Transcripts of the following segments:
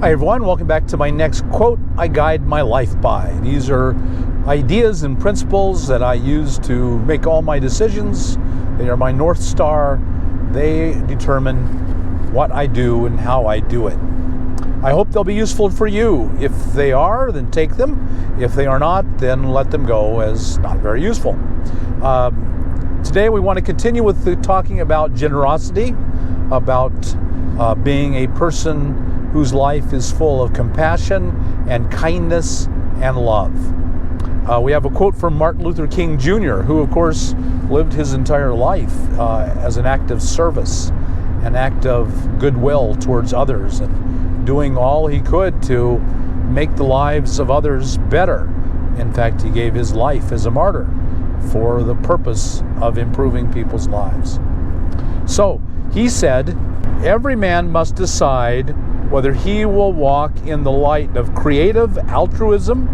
Hi everyone, welcome back to my next quote I guide my life by. These are ideas and principles that I use to make all my decisions. They are my North Star. They determine what I do and how I do it. I hope they'll be useful for you. If they are, then take them. If they are not, then let them go as not very useful. Today we want to continue with talking about generosity, about being a person whose life is full of compassion and kindness and love. We have a quote from Martin Luther King Jr., who of course lived his entire life as an act of service, an act of goodwill towards others, and doing all he could to make the lives of others better. In fact, he gave his life as a martyr for the purpose of improving people's lives. So he said, "Every man must decide whether he will walk in the light of creative altruism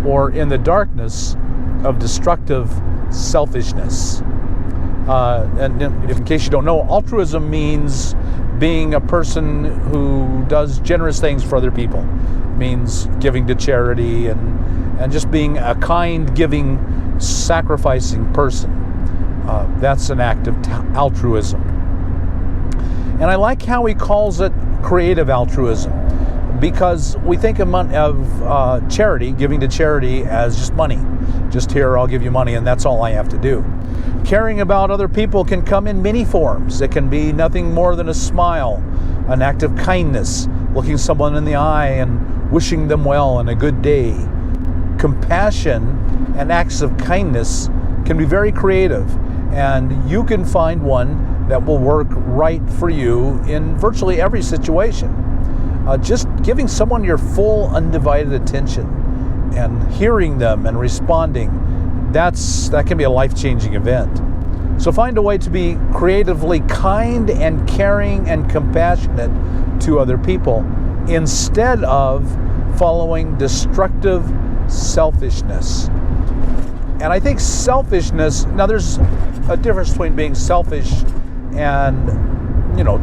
or in the darkness of destructive selfishness." And in case you don't know, altruism means being a person who does generous things for other people. It means giving to charity and just being a kind, giving, sacrificing person. That's an act of altruism. And I like how he calls it creative altruism, because we think of charity, giving to charity, as just money. Just here, I'll give you money and that's all I have to do. Caring about other people can come in many forms. It can be nothing more than a smile, an act of kindness, looking someone in the eye and wishing them well and a good day. Compassion and acts of kindness can be very creative, and you can find one that will work right for you in virtually every situation. Just giving someone your full undivided attention and hearing them and responding, that can be a life-changing event. So find a way to be creatively kind and caring and compassionate to other people instead of following destructive selfishness. And I think selfishness, now there's a difference between being selfish and,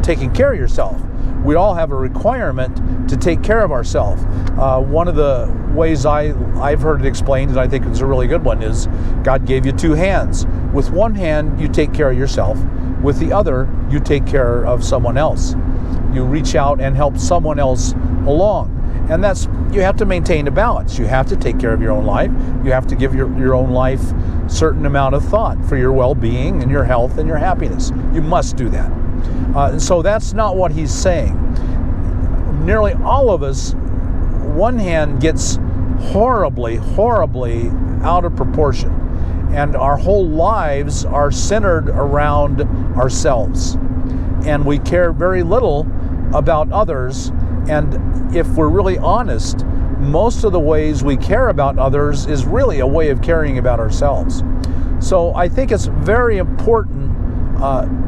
taking care of yourself. We all have a requirement to take care of ourselves. One of the ways I've heard it explained, and I think it's a really good one, is God gave you two hands. With one hand, you take care of yourself. With the other, you take care of someone else. You reach out and help someone else along. And you have to maintain a balance. You have to take care of your own life. You have to give your own life a certain amount of thought for your well-being and your health and your happiness. You must do that. And so that's not what he's saying. Nearly all of us, one hand gets horribly, horribly out of proportion. And our whole lives are centered around ourselves. And we care very little about others. And if we're really honest, most of the ways we care about others is really a way of caring about ourselves. So I think it's very important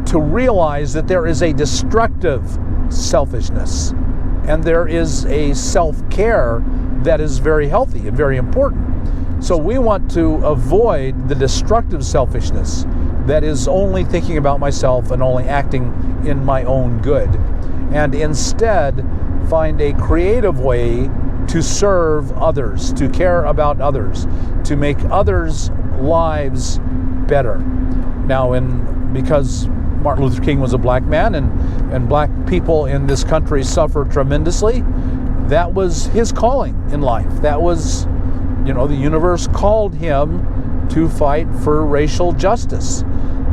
to realize that there is a destructive selfishness, and there is a self-care that is very healthy and very important. So we want to avoid the destructive selfishness that is only thinking about myself and only acting in my own good, and instead find a creative way to serve others, to care about others, to make others' lives better. Now, because Martin Luther King was a black man and black people in this country suffer tremendously, that was his calling in life. That was, the universe called him to fight for racial justice.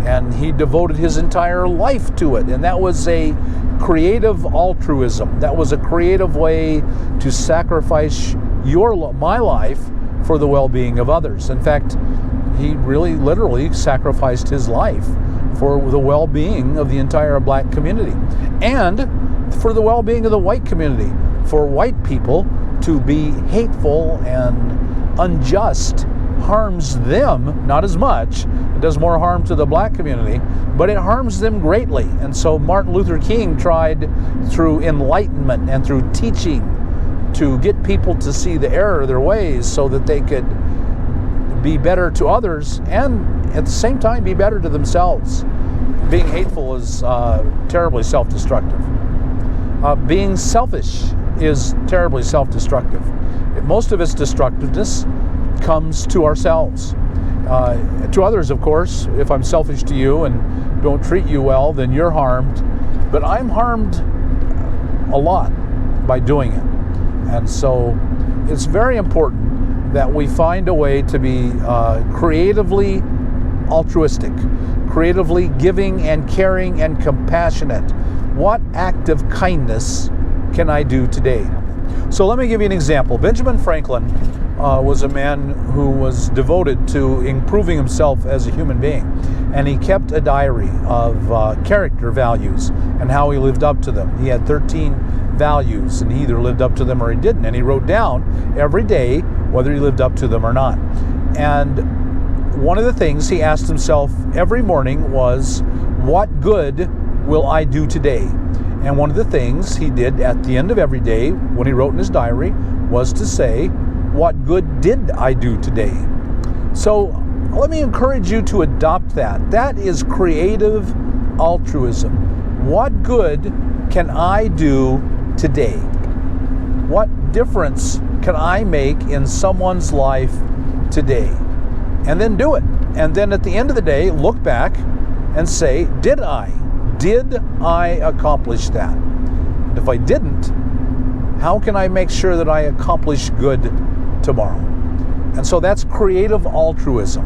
And he devoted his entire life to it. And that was a creative altruism. That was a creative way to sacrifice my life for the well-being of others. In fact, he really literally sacrificed his life for the well-being of the entire black community and for the well-being of the white community. For white people to be hateful and unjust harms them, not as much. It does more harm to the black community, but it harms them greatly. And so Martin Luther King tried through enlightenment and through teaching to get people to see the error of their ways so that they could be better to others and at the same time be better to themselves. Being hateful is terribly self-destructive. Being selfish is terribly self-destructive. Most of its destructiveness comes to ourselves. To others, of course. If I'm selfish to you and don't treat you well, then you're harmed. But I'm harmed a lot by doing it. And so it's very important that we find a way to be creatively altruistic, creatively giving and caring and compassionate. What act of kindness can I do today? So let me give you an example. Benjamin Franklin was a man who was devoted to improving himself as a human being. And he kept a diary of character values and how he lived up to them. He had 13 values, and he either lived up to them or he didn't. And he wrote down every day whether he lived up to them or not. And one of the things he asked himself every morning was, what good will I do today? And one of the things he did at the end of every day when he wrote in his diary was to say, what good did I do today? So let me encourage you to adopt that. That is creative altruism. What good can I do today? What difference can I make in someone's life today? And then do it. And then at the end of the day, look back and say, did I accomplish that? And if I didn't, how can I make sure that I accomplish good tomorrow? And so that's creative altruism.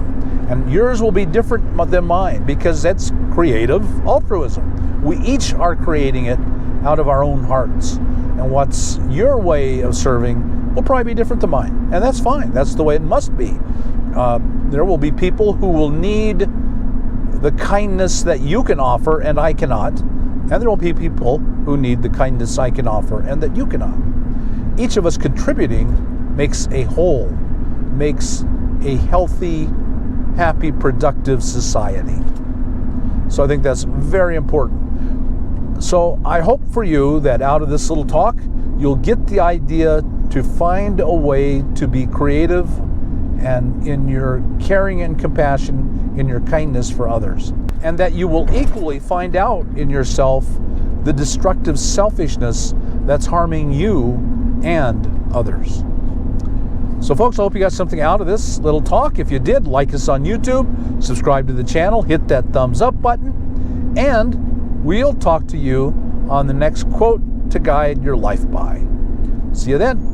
And yours will be different than mine because that's creative altruism. We each are creating it out of our own hearts. And what's your way of serving will probably be different than mine. And that's fine. That's the way it must be. There will be people who will need the kindness that you can offer and I cannot. And there will be people who need the kindness I can offer and that you cannot. Each of us contributing makes a whole, makes a healthy, happy, productive society. So I think that's very important. So I hope for you that out of this little talk, you'll get the idea to find a way to be creative and in your caring and compassion, in your kindness for others. And that you will equally find out in yourself the destructive selfishness that's harming you and others. So folks, I hope you got something out of this little talk. If you did, like us on YouTube, subscribe to the channel, hit that thumbs up button, and we'll talk to you on the next quote to guide your life by. See you then.